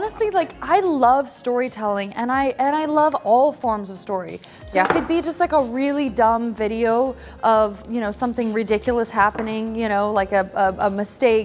honestly, like, I love storytelling, and I love all forms of story. So it could be just like a really dumb video of, you know, something ridiculous happening, you know, like a mistake.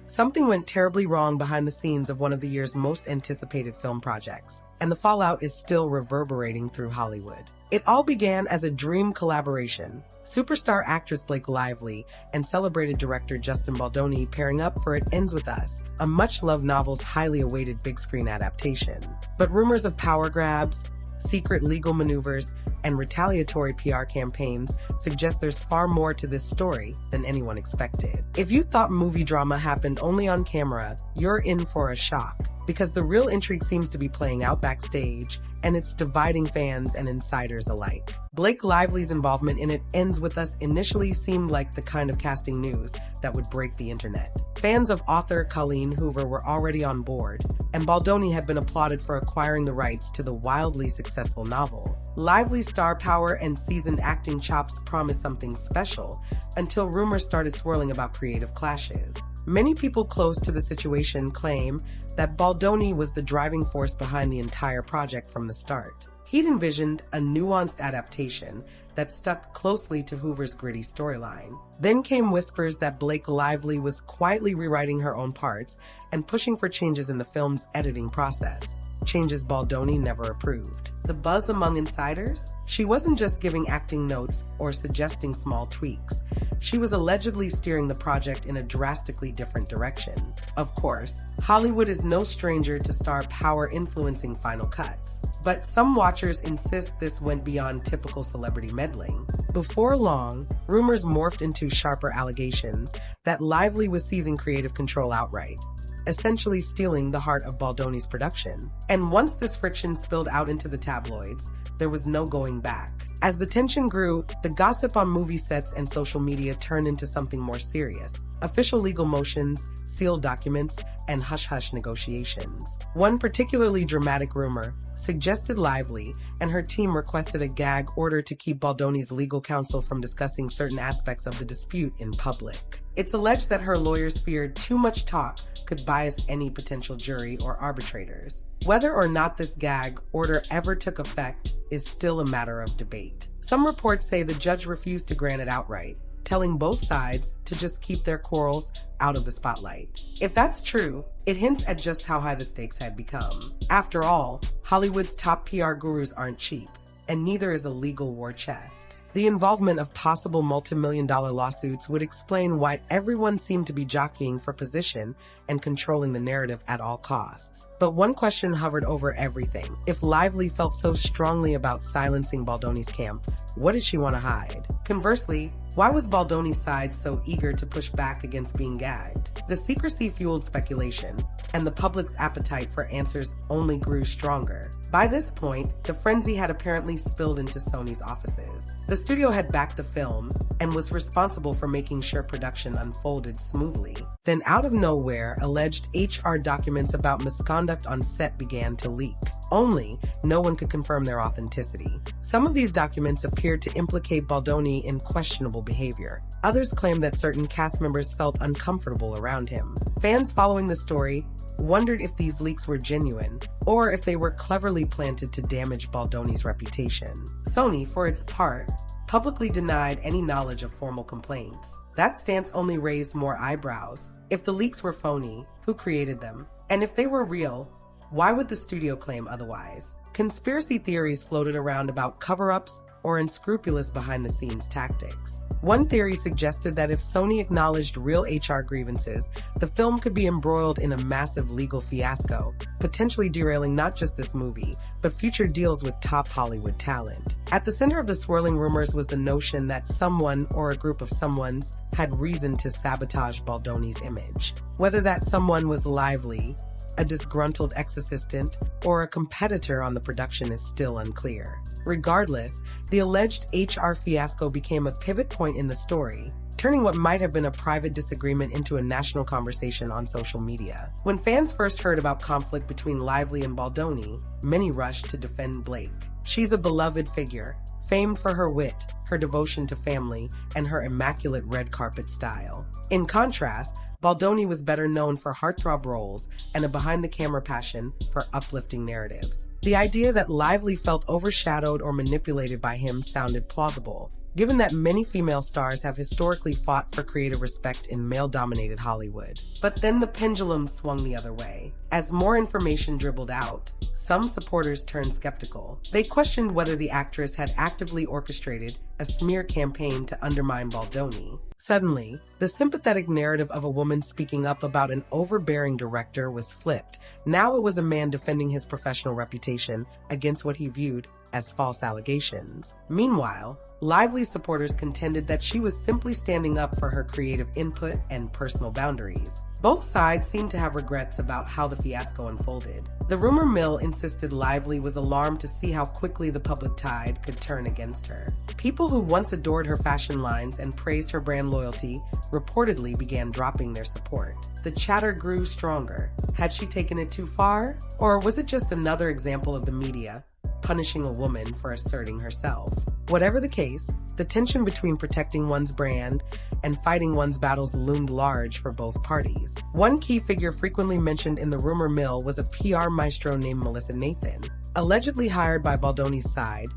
Something went terribly wrong behind the scenes of one of the year's most anticipated film projects, and the fallout is still reverberating through Hollywood. It all began as a dream collaboration. Superstar actress Blake Lively and celebrated director Justin Baldoni pairing up for It Ends With Us, a much-loved novel's highly awaited big-screen adaptation. But rumors of power grabs, secret legal maneuvers, and retaliatory PR campaigns suggest there's far more to this story than anyone expected. If you thought movie drama happened only on camera, you're in for a shock, because the real intrigue seems to be playing out backstage, and it's dividing fans and insiders alike. Blake Lively's involvement in It Ends With Us initially seemed like the kind of casting news that would break the internet. Fans of author Colleen Hoover were already on board, and Baldoni had been applauded for acquiring the rights to the wildly successful novel. Lively's star power and seasoned acting chops promised something special, until rumors started swirling about creative clashes. Many people close to the situation claim that Baldoni was the driving force behind the entire project from the start. He'd envisioned a nuanced adaptation that stuck closely to Hoover's gritty storyline. Then came whispers that Blake Lively was quietly rewriting her own parts and pushing for changes in the film's editing process, changes Baldoni never approved. The buzz among insiders? She wasn't just giving acting notes or suggesting small tweaks. She was allegedly steering the project in a drastically different direction. Of course, Hollywood is no stranger to star power influencing final cuts, but some watchers insist this went beyond typical celebrity meddling. Before long, rumors morphed into sharper allegations that Lively was seizing creative control outright, essentially stealing the heart of Baldoni's production. And once this friction spilled out into the tabloids, there was no going back. As the tension grew, the gossip on movie sets and social media turned into something more serious. Official legal motions, sealed documents, and hush-hush negotiations. One particularly dramatic rumor suggested Lively and her team requested a gag order to keep Baldoni's legal counsel from discussing certain aspects of the dispute in public. It's alleged that her lawyers feared too much talk could bias any potential jury or arbitrators. Whether or not this gag order ever took effect is still a matter of debate. Some reports say the judge refused to grant it outright, telling both sides to just keep their quarrels out of the spotlight. If that's true, it hints at just how high the stakes had become. After all, Hollywood's top PR gurus aren't cheap, and neither is a legal war chest. The involvement of possible multi-million-dollar lawsuits would explain why everyone seemed to be jockeying for position and controlling the narrative at all costs. But one question hovered over everything. If Lively felt so strongly about silencing Baldoni's camp, what did she want to hide? Conversely, why was Baldoni's side so eager to push back against being gagged? The secrecy fueled speculation, and the public's appetite for answers only grew stronger. By this point, the frenzy had apparently spilled into Sony's offices. The studio had backed the film and was responsible for making sure production unfolded smoothly. Then out of nowhere, alleged HR documents about misconduct on set began to leak. Only no one could confirm their authenticity. Some of these documents appeared to implicate Baldoni in questionable behavior. Others claimed that certain cast members felt uncomfortable around him. Fans following the story wondered if these leaks were genuine, or if they were cleverly planted to damage Baldoni's reputation. Sony, for its part, publicly denied any knowledge of formal complaints. That stance only raised more eyebrows. If the leaks were phony, who created them? And if they were real, why would the studio claim otherwise? Conspiracy theories floated around about cover-ups or unscrupulous behind-the-scenes tactics. One theory suggested that if Sony acknowledged real HR grievances, the film could be embroiled in a massive legal fiasco, potentially derailing not just this movie, but future deals with top Hollywood talent. At the center of the swirling rumors was the notion that someone or a group of someones had reason to sabotage Baldoni's image. Whether that someone was Lively, a disgruntled ex-assistant, or a competitor on the production is still unclear. Regardless, the alleged HR fiasco became a pivot point in the story, turning what might have been a private disagreement into a national conversation on social media. When fans first heard about conflict between Lively and Baldoni, many rushed to defend Blake. She's a beloved figure, famed for her wit, her devotion to family, and her immaculate red carpet style. In contrast, Baldoni was better known for heartthrob roles and a behind-the-camera passion for uplifting narratives. The idea that Lively felt overshadowed or manipulated by him sounded plausible, given that many female stars have historically fought for creative respect in male-dominated Hollywood. But then the pendulum swung the other way. As more information dribbled out, some supporters turned skeptical. They questioned whether the actress had actively orchestrated a smear campaign to undermine Baldoni. Suddenly, the sympathetic narrative of a woman speaking up about an overbearing director was flipped. Now it was a man defending his professional reputation against what he viewed as false allegations. Meanwhile, Lively's supporters contended that she was simply standing up for her creative input and personal boundaries. Both sides seemed to have regrets about how the fiasco unfolded. The rumor mill insisted Lively was alarmed to see how quickly the public tide could turn against her. People who once adored her fashion lines and praised her brand loyalty reportedly began dropping their support. The chatter grew stronger. Had she taken it too far? Or was it just another example of the media punishing a woman for asserting herself? Whatever the case, the tension between protecting one's brand and fighting one's battles loomed large for both parties. One key figure frequently mentioned in the rumor mill was a PR maestro named Melissa Nathan, allegedly hired by Baldoni's side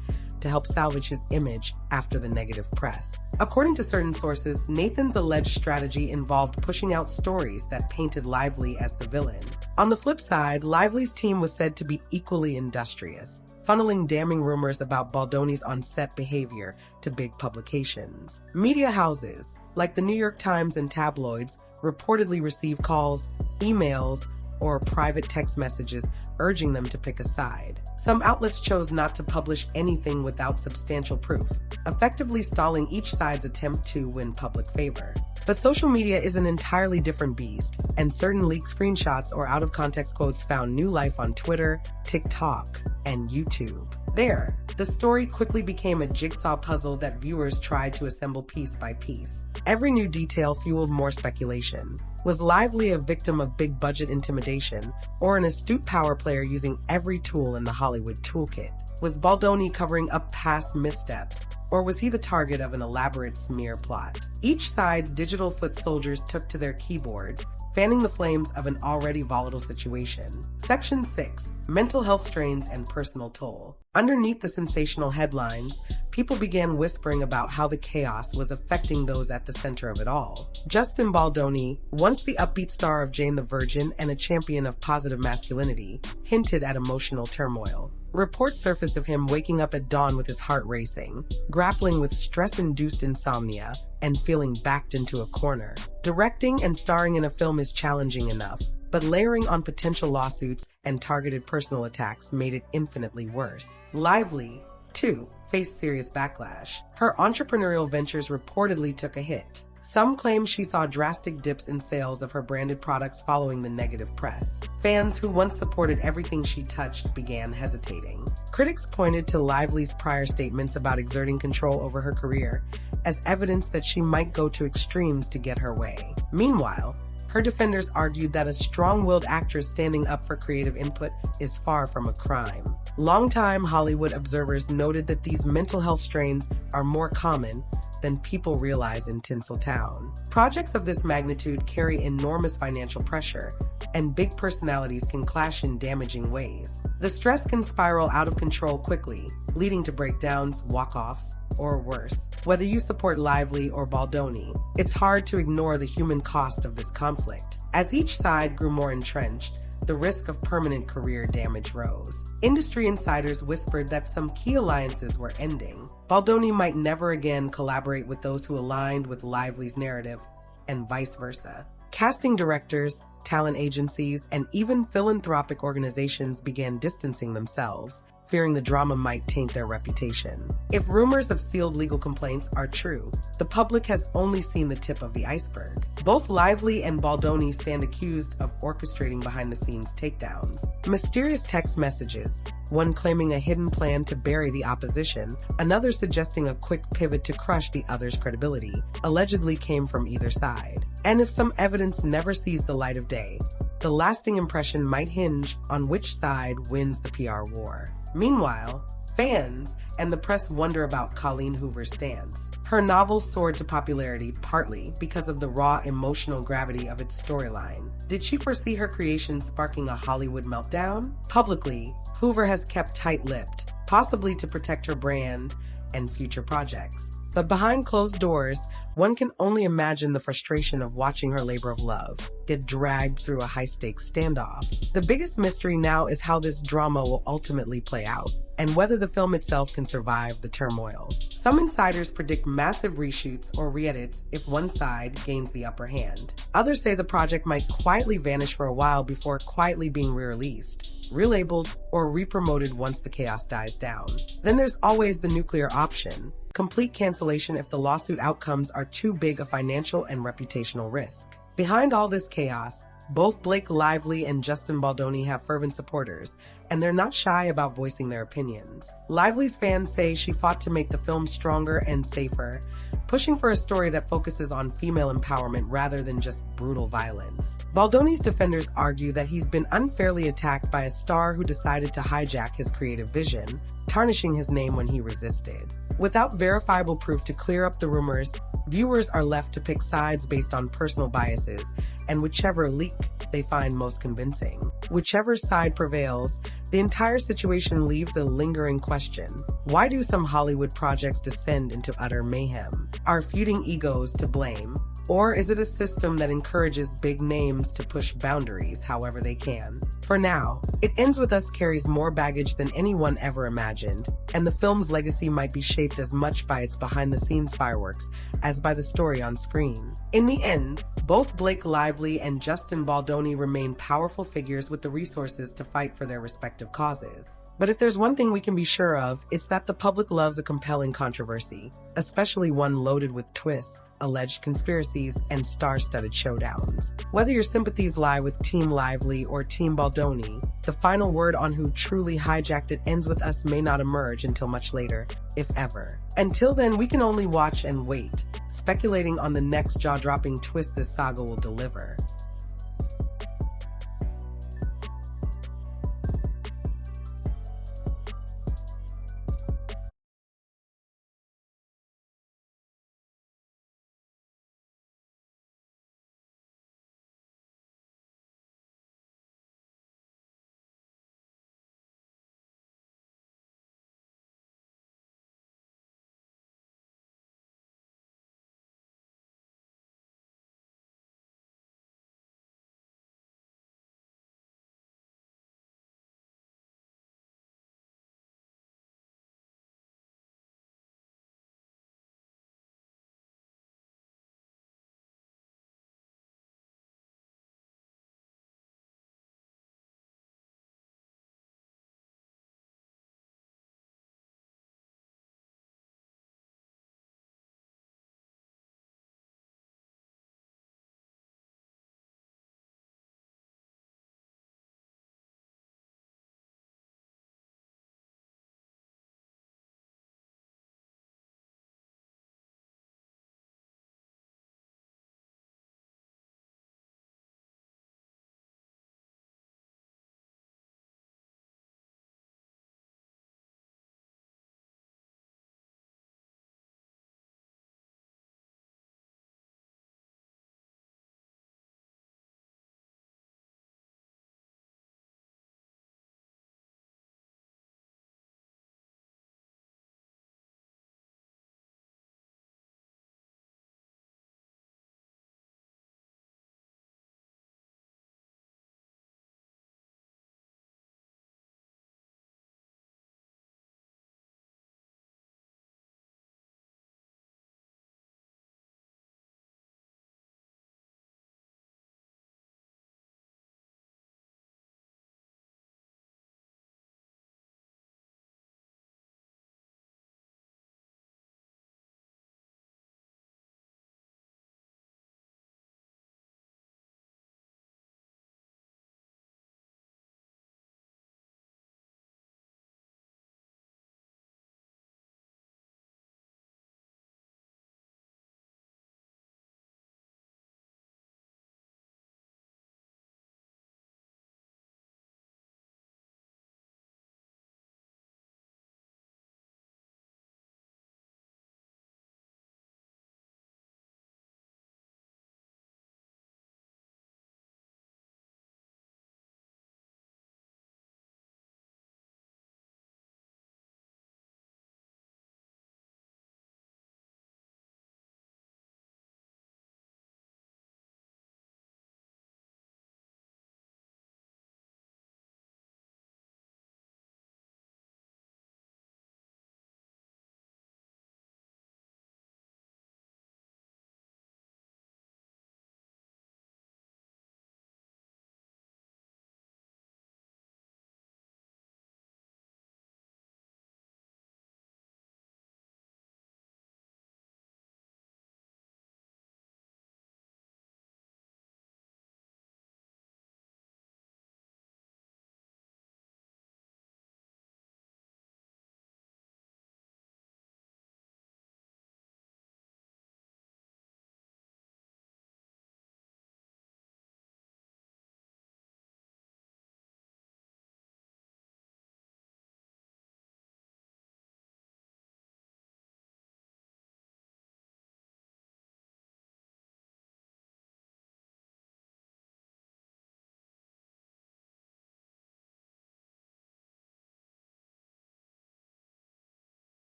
to help salvage his image after the negative press. According to certain sources, Nathan's alleged strategy involved pushing out stories that painted Lively as the villain. On the flip side, Lively's team was said to be equally industrious, funneling damning rumors about Baldoni's on-set behavior to big publications. Media houses, like the New York Times and tabloids, reportedly received calls, emails, or private text messages urging them to pick a side. Some outlets chose not to publish anything without substantial proof, effectively stalling each side's attempt to win public favor. But social media is an entirely different beast, and certain leaked screenshots or out-of-context quotes found new life on Twitter, TikTok, and YouTube. There, the story quickly became a jigsaw puzzle that viewers tried to assemble piece by piece. Every new detail fueled more speculation. Was Lively a victim of big-budget intimidation, or an astute power player using every tool in the Hollywood toolkit? Was Baldoni covering up past missteps, or was he the target of an elaborate smear plot? Each side's digital foot soldiers took to their keyboards, fanning the flames of an already volatile situation. Section 6. Mental health strains and personal toll. Underneath the sensational headlines, people began whispering about how the chaos was affecting those at the center of it all. Justin Baldoni, once the upbeat star of Jane the Virgin and a champion of positive masculinity, hinted at emotional turmoil. Reports surfaced of him waking up at dawn with his heart racing, grappling with stress-induced insomnia, and feeling backed into a corner. Directing and starring in a film is challenging enough, but layering on potential lawsuits and targeted personal attacks made it infinitely worse. Lively, too, faced serious backlash. Her entrepreneurial ventures reportedly took a hit. Some claim she saw drastic dips in sales of her branded products following the negative press. Fans who once supported everything she touched began hesitating. Critics pointed to Lively's prior statements about exerting control over her career as evidence that she might go to extremes to get her way. Meanwhile, her defenders argued that a strong-willed actress standing up for creative input is far from a crime. Longtime Hollywood observers noted that these mental health strains are more common than people realize in Tinseltown. Projects of this magnitude carry enormous financial pressure, and big personalities can clash in damaging ways. The stress can spiral out of control quickly, leading to breakdowns, walk-offs, or worse. Whether you support Lively or Baldoni, it's hard to ignore the human cost of this conflict. As each side grew more entrenched, the risk of permanent career damage rose. Industry insiders whispered that some key alliances were ending. Baldoni might never again collaborate with those who aligned with Lively's narrative, and vice versa. Casting directors, talent agencies, and even philanthropic organizations began distancing themselves, fearing the drama might taint their reputation. If rumors of sealed legal complaints are true, the public has only seen the tip of the iceberg. Both Lively and Baldoni stand accused of orchestrating behind-the-scenes takedowns. Mysterious text messages, one claiming a hidden plan to bury the opposition, another suggesting a quick pivot to crush the other's credibility, allegedly came from either side. And if some evidence never sees the light of day, the lasting impression might hinge on which side wins the PR war. Meanwhile, Fans and the press wonder about Colleen Hoover's stance. Her novel soared to popularity partly because of the raw emotional gravity of its storyline. Did she foresee her creation sparking a Hollywood meltdown? Publicly, Hoover has kept tight-lipped, possibly to protect her brand and future projects. But behind closed doors, one can only imagine the frustration of watching her labor of love get dragged through a high-stakes standoff. The biggest mystery now is how this drama will ultimately play out, and whether the film itself can survive the turmoil. Some insiders predict massive reshoots or re-edits if one side gains the upper hand. Others say the project might quietly vanish for a while before quietly being re-released, relabeled, or re-promoted once the chaos dies down. Then there's always the nuclear option: complete cancellation if the lawsuit outcomes are too big a financial and reputational risk. Behind all this chaos, both Blake Lively and Justin Baldoni have fervent supporters, and they're not shy about voicing their opinions. Lively's fans say she fought to make the film stronger and safer, pushing for a story that focuses on female empowerment rather than just brutal violence. Baldoni's defenders argue that he's been unfairly attacked by a star who decided to hijack his creative vision, tarnishing his name when he resisted. Without verifiable proof to clear up the rumors, viewers are left to pick sides based on personal biases and whichever leak they find most convincing. Whichever side prevails, the entire situation leaves a lingering question. Why do some Hollywood projects descend into utter mayhem? Are feuding egos to blame? Or is it a system that encourages big names to push boundaries however they can? For now, It Ends With Us carries more baggage than anyone ever imagined, and the film's legacy might be shaped as much by its behind-the-scenes fireworks as by the story on screen. In the end, both Blake Lively and Justin Baldoni remain powerful figures with the resources to fight for their respective causes. But if there's one thing we can be sure of, it's that the public loves a compelling controversy, especially one loaded with twists, alleged conspiracies, and star-studded showdowns. Whether your sympathies lie with Team Lively or Team Baldoni, the final word on who truly hijacked It Ends With Us may not emerge until much later, if ever. Until then, we can only watch and wait, speculating on the next jaw-dropping twist this saga will deliver.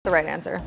the right answer.